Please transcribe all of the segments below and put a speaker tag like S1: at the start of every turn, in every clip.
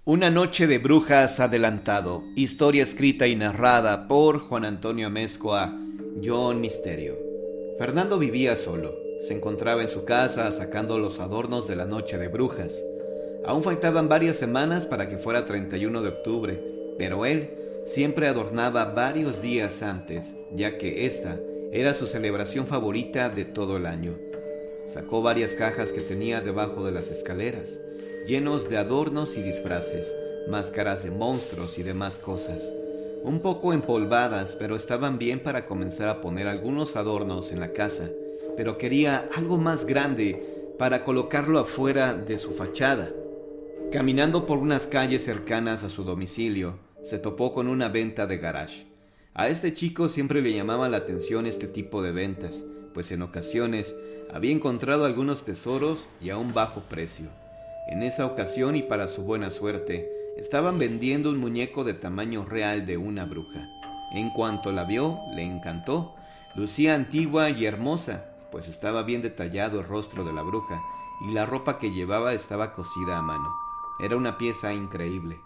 S1: Una noche de brujas adelantado. Historia escrita y narrada por Juan Antonio Amezcua, John Misterio. Fernando vivía solo. Se encontraba en su casa sacando los adornos de la noche de brujas. Aún faltaban varias semanas para que fuera 31 de octubre, pero él siempre adornaba varios días antes, ya que esta era su celebración favorita de todo el año. Sacó varias cajas que tenía debajo de las escaleras, llenos de adornos y disfraces, máscaras de monstruos y demás cosas. Un poco empolvadas, pero estaban bien para comenzar a poner algunos adornos en la casa, pero quería algo más grande para colocarlo afuera de su fachada. Caminando por unas calles cercanas a su domicilio, se topó con una venta de garage. A este chico siempre le llamaba la atención este tipo de ventas, pues en ocasiones había encontrado algunos tesoros y a un bajo precio. En esa ocasión, y para su buena suerte, estaban vendiendo un muñeco de tamaño real de una bruja. En cuanto la vio, le encantó. Lucía antigua y hermosa, pues estaba bien detallado el rostro de la bruja, y la ropa que llevaba estaba cosida a mano. Era una pieza increíble.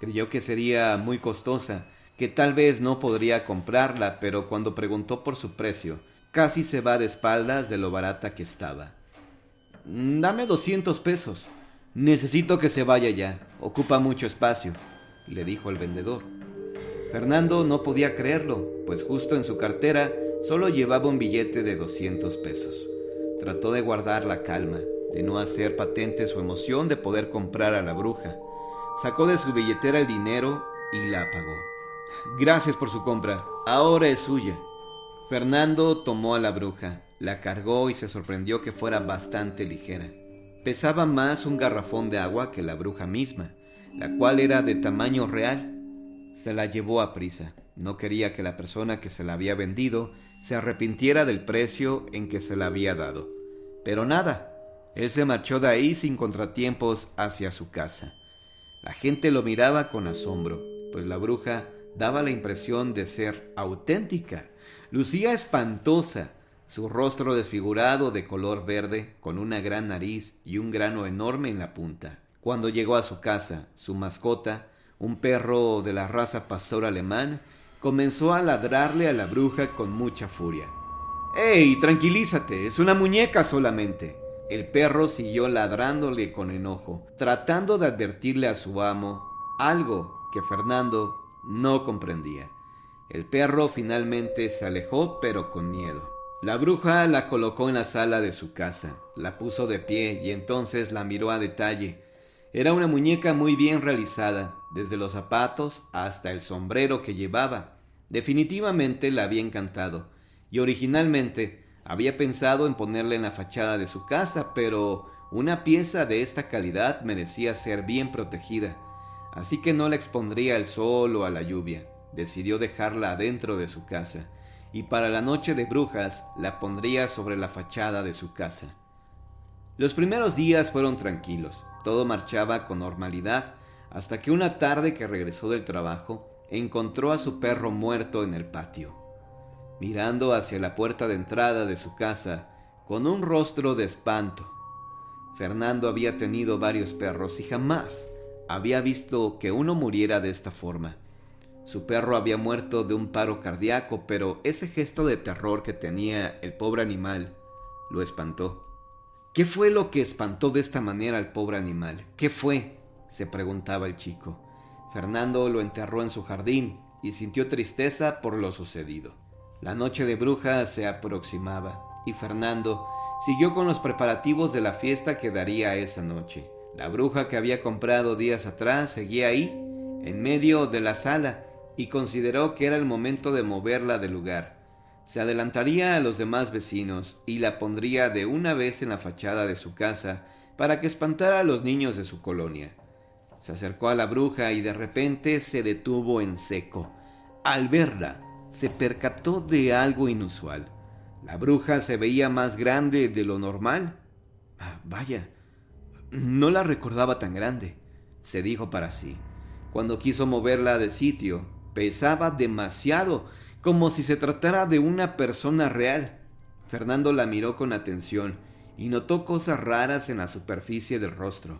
S1: Creyó que sería muy costosa, que tal vez no podría comprarla, pero cuando preguntó por su precio, casi se va de espaldas de lo barata que estaba. «Dame 200 pesos. Necesito que se vaya ya. Ocupa mucho espacio», le dijo el vendedor. Fernando no podía creerlo, pues justo en su cartera solo llevaba un billete de 200 pesos. Trató de guardar la calma, de no hacer patente su emoción de poder comprar a la bruja. Sacó de su billetera el dinero y la pagó. «Gracias por su compra. Ahora es suya». Fernando tomó a la bruja, la cargó y se sorprendió que fuera bastante ligera. Pesaba más un garrafón de agua que la bruja misma, la cual era de tamaño real. Se la llevó a prisa. No quería que la persona que se la había vendido se arrepintiera del precio en que se la había dado. Pero nada, él se marchó de ahí sin contratiempos hacia su casa. La gente lo miraba con asombro, pues la bruja daba la impresión de ser auténtica. Lucía espantosa, su rostro desfigurado de color verde, con una gran nariz y un grano enorme en la punta. Cuando llegó a su casa, su mascota, un perro de la raza pastor alemán, comenzó a ladrarle a la bruja con mucha furia. «¡Ey, tranquilízate! Es una muñeca solamente». El perro siguió ladrándole con enojo, tratando de advertirle a su amo algo que Fernando no comprendía. El perro finalmente se alejó, pero con miedo. La bruja la colocó en la sala de su casa, la puso de pie y entonces la miró a detalle. Era una muñeca muy bien realizada, desde los zapatos hasta el sombrero que llevaba. Definitivamente la había encantado, y originalmente había pensado en ponerla en la fachada de su casa, pero una pieza de esta calidad merecía ser bien protegida, así que no la expondría al sol o a la lluvia. Decidió dejarla adentro de su casa, y para la noche de brujas la pondría sobre la fachada de su casa. Los primeros días fueron tranquilos, todo marchaba con normalidad, hasta que una tarde que regresó del trabajo, encontró a su perro muerto en el patio, mirando hacia la puerta de entrada de su casa, con un rostro de espanto. Fernando había tenido varios perros y jamás había visto que uno muriera de esta forma. Su perro había muerto de un paro cardíaco, pero ese gesto de terror que tenía el pobre animal lo espantó. ¿Qué fue lo que espantó de esta manera al pobre animal? ¿Qué fue?, se preguntaba el chico. Fernando lo enterró en su jardín y sintió tristeza por lo sucedido. La noche de brujas se aproximaba y Fernando siguió con los preparativos de la fiesta que daría esa noche. La bruja que había comprado días atrás seguía ahí, en medio de la sala, y consideró que era el momento de moverla del lugar. Se adelantaría a los demás vecinos y la pondría de una vez en la fachada de su casa para que espantara a los niños de su colonia. Se acercó a la bruja y de repente se detuvo en seco. Al verla, se percató de algo inusual. La bruja se veía más grande de lo normal. Vaya, no la recordaba tan grande, se dijo para sí. Cuando quiso moverla de sitio, pesaba demasiado, como si se tratara de una persona real. Fernando la miró con atención y notó cosas raras en la superficie del rostro.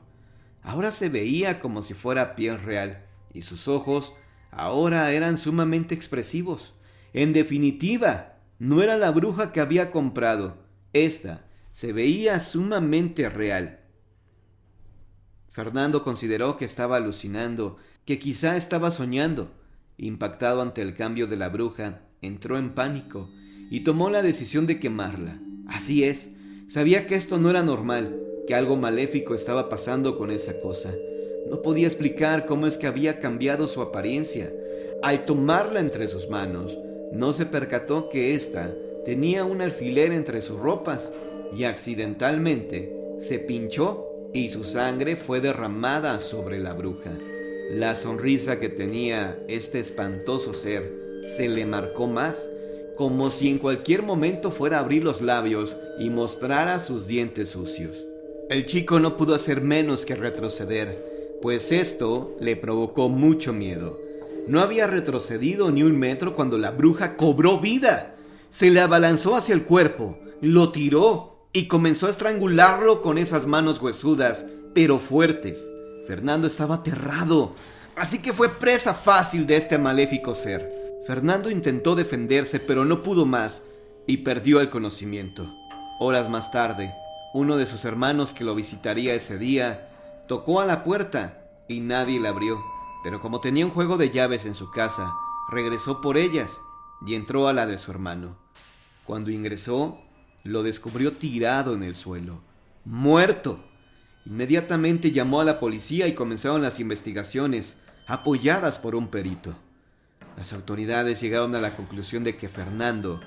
S1: ahora se veía como si fuera piel real, y sus ojos ahora eran sumamente expresivos. En definitiva, no era la bruja que había comprado. Esta se veía sumamente real. Fernando consideró que estaba alucinando, que quizá estaba soñando. Impactado ante el cambio de la bruja, entró en pánico y tomó la decisión de quemarla. Así es, sabía que esto no era normal, que algo maléfico estaba pasando con esa cosa. No podía explicar cómo es que había cambiado su apariencia. Al tomarla entre sus manos, no se percató que ésta tenía un alfiler entre sus ropas y accidentalmente se pinchó y su sangre fue derramada sobre la bruja. La sonrisa que tenía este espantoso ser se le marcó más, como si en cualquier momento fuera a abrir los labios y mostrara sus dientes sucios. El chico no pudo hacer menos que retroceder, pues esto le provocó mucho miedo. No había retrocedido ni un metro cuando la bruja cobró vida. Se le abalanzó hacia el cuerpo, lo tiró y comenzó a estrangularlo con esas manos huesudas, pero fuertes. Fernando estaba aterrado, así que fue presa fácil de este maléfico ser. Fernando intentó defenderse, pero no pudo más y perdió el conocimiento. Horas más tarde, uno de sus hermanos que lo visitaría ese día tocó a la puerta y nadie la abrió, pero como tenía un juego de llaves en su casa, regresó por ellas y entró a la de su hermano. Cuando ingresó, lo descubrió tirado en el suelo, muerto. Inmediatamente llamó a la policía y comenzaron las investigaciones, apoyadas por un perito. Las autoridades llegaron a la conclusión de que Fernando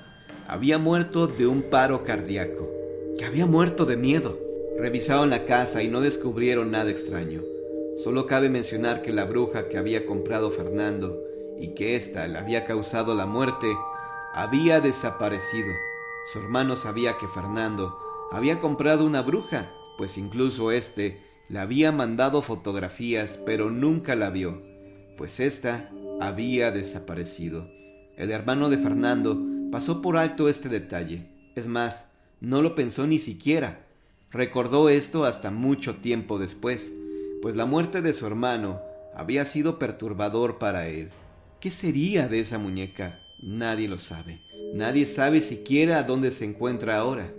S1: había muerto de un paro cardíaco, que había muerto de miedo. Revisaron la casa y no descubrieron nada extraño. Solo cabe mencionar que la bruja que había comprado Fernando y que ésta le había causado la muerte había desaparecido. Su hermano sabía que Fernando había comprado una bruja, pues incluso éste le había mandado fotografías, pero nunca la vio, pues ésta había desaparecido. El hermano de Fernando pasó por alto este detalle. Es más, no lo pensó ni siquiera. Recordó esto hasta mucho tiempo después, pues la muerte de su hermano había sido perturbador para él. ¿Qué sería de esa muñeca? Nadie lo sabe. Nadie sabe siquiera dónde se encuentra ahora.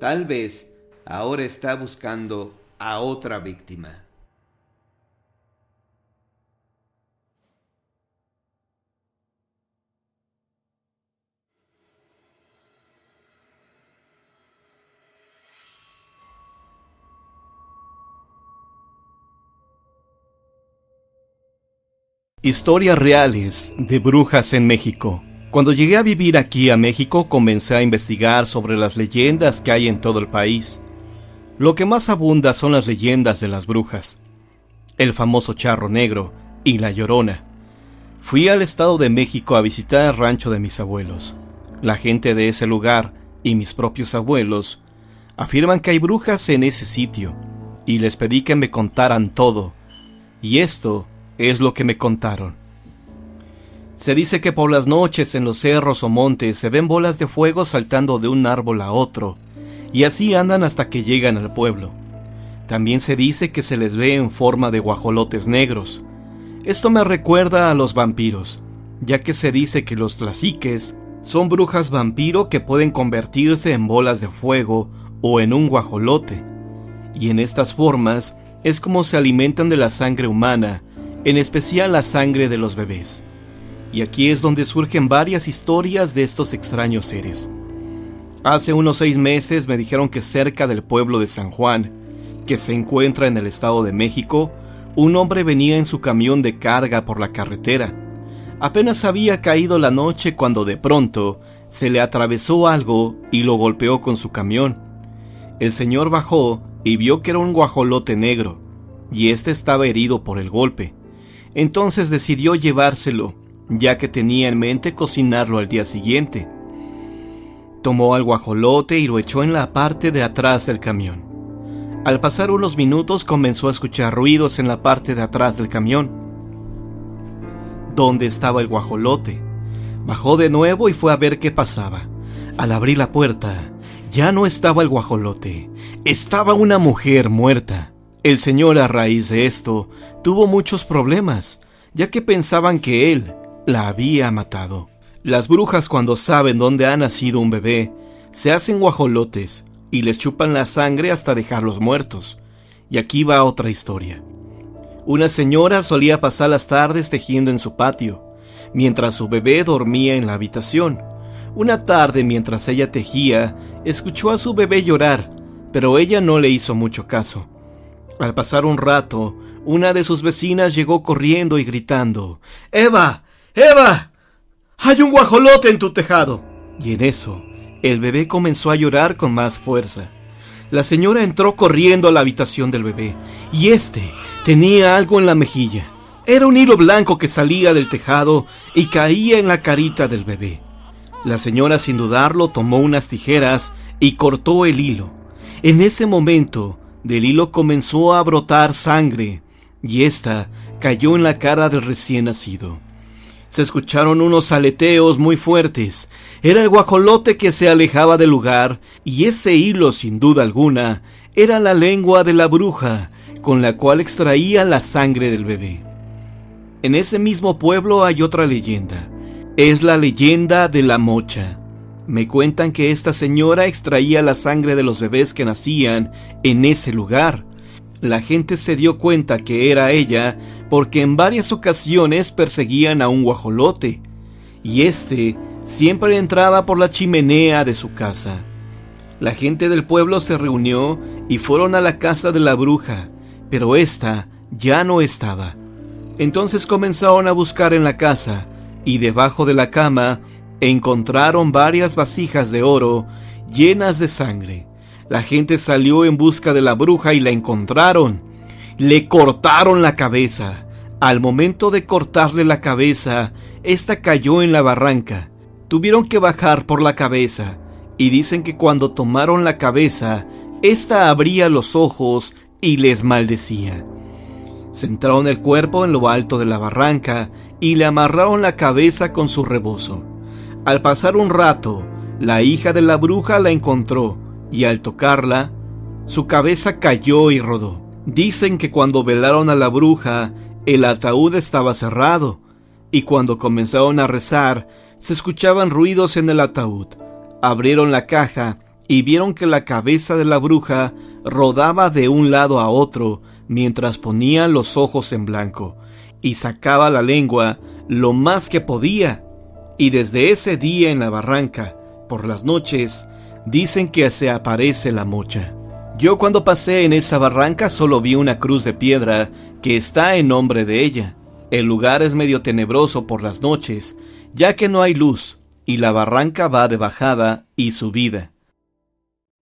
S1: Tal vez ahora está buscando a otra víctima.
S2: Historias reales de brujas en México. Cuando llegué a vivir aquí a México, comencé a investigar sobre las leyendas que hay en todo el país. Lo que más abunda son las leyendas de las brujas. El famoso Charro Negro y La Llorona. Fui al Estado de México a visitar el rancho de mis abuelos. La gente de ese lugar y mis propios abuelos afirman que hay brujas en ese sitio, y les pedí que me contaran todo. Y esto es lo que me contaron. Se dice que por las noches en los cerros o montes se ven bolas de fuego saltando de un árbol a otro, y así andan hasta que llegan al pueblo. También se dice que se les ve en forma de guajolotes negros. Esto me recuerda a los vampiros, ya que se dice que los tlaxiques son brujas vampiro que pueden convertirse en bolas de fuego o en un guajolote, y en estas formas es como se alimentan de la sangre humana, en especial la sangre de los bebés. Y aquí es donde surgen varias historias de estos extraños seres. Hace unos 6 meses me dijeron que cerca del pueblo de San Juan, que se encuentra en el Estado de México, un hombre venía en su camión de carga por la carretera. Apenas había caído la noche cuando de pronto se le atravesó algo y lo golpeó con su camión. El señor bajó y vio que era un guajolote negro, y este estaba herido por el golpe. Entonces decidió llevárselo, ya que tenía en mente cocinarlo al día siguiente. Tomó al guajolote y lo echó en la parte de atrás del camión. Al pasar unos minutos comenzó a escuchar ruidos en la parte de atrás del camión. ¿Dónde estaba el guajolote? Bajó de nuevo y fue a ver qué pasaba. Al abrir la puerta, ya no estaba el guajolote, estaba una mujer muerta. El señor, a raíz de esto, tuvo muchos problemas, ya que pensaban que él la había matado. Las brujas, cuando saben dónde ha nacido un bebé, se hacen guajolotes y les chupan la sangre hasta dejarlos muertos. Y aquí va otra historia. Una señora solía pasar las tardes tejiendo en su patio, mientras su bebé dormía en la habitación. Una tarde, mientras ella tejía, escuchó a su bebé llorar, pero ella no le hizo mucho caso. Al pasar un rato, una de sus vecinas llegó corriendo y gritando: «¡Eva! ¡Eva! ¡Hay un guajolote en tu tejado!». Y en eso, el bebé comenzó a llorar con más fuerza. La señora entró corriendo a la habitación del bebé, y tenía algo en la mejilla. Era un hilo blanco que salía del tejado y caía en la carita del bebé. La señora, sin dudarlo, tomó unas tijeras y cortó el hilo. En ese momento, del hilo comenzó a brotar sangre, y esta cayó en la cara del recién nacido. Se escucharon unos aleteos muy fuertes. Era el guajolote que se alejaba del lugar, y ese hilo, sin duda alguna, era la lengua de la bruja, con la cual extraía la sangre del bebé. En ese mismo pueblo hay otra leyenda. Es la leyenda de la mocha. Me cuentan que esta señora extraía la sangre de los bebés que nacían en ese lugar. La gente se dio cuenta que era ella porque en varias ocasiones perseguían a un guajolote, y siempre entraba por la chimenea de su casa. La gente del pueblo se reunió y fueron a la casa de la bruja, pero esta ya no estaba. Entonces comenzaron a buscar en la casa, y debajo de la cama encontraron varias vasijas de oro llenas de sangre. La gente salió en busca de la bruja y la encontraron. Le cortaron la cabeza. Al momento de cortarle la cabeza, esta cayó en la barranca. Tuvieron que bajar por la cabeza, y dicen que cuando tomaron la cabeza, esta abría los ojos y les maldecía. Centraron el cuerpo en lo alto de la barranca y le amarraron la cabeza con su rebozo. Al pasar un rato, la hija de la bruja la encontró, y al tocarla, su cabeza cayó y rodó. Dicen que cuando velaron a la bruja, el ataúd estaba cerrado, y cuando comenzaron a rezar, se escuchaban ruidos en el ataúd. Abrieron la caja y vieron que la cabeza de la bruja rodaba de un lado a otro mientras ponía los ojos en blanco, y sacaba la lengua lo más que podía. Y desde ese día en la barranca, por las noches, dicen que se aparece la mocha. Yo, cuando pasé en esa barranca, solo vi una cruz de piedra que está en nombre de ella. El lugar es medio tenebroso por las noches, ya que no hay luz, y la barranca va de bajada y subida.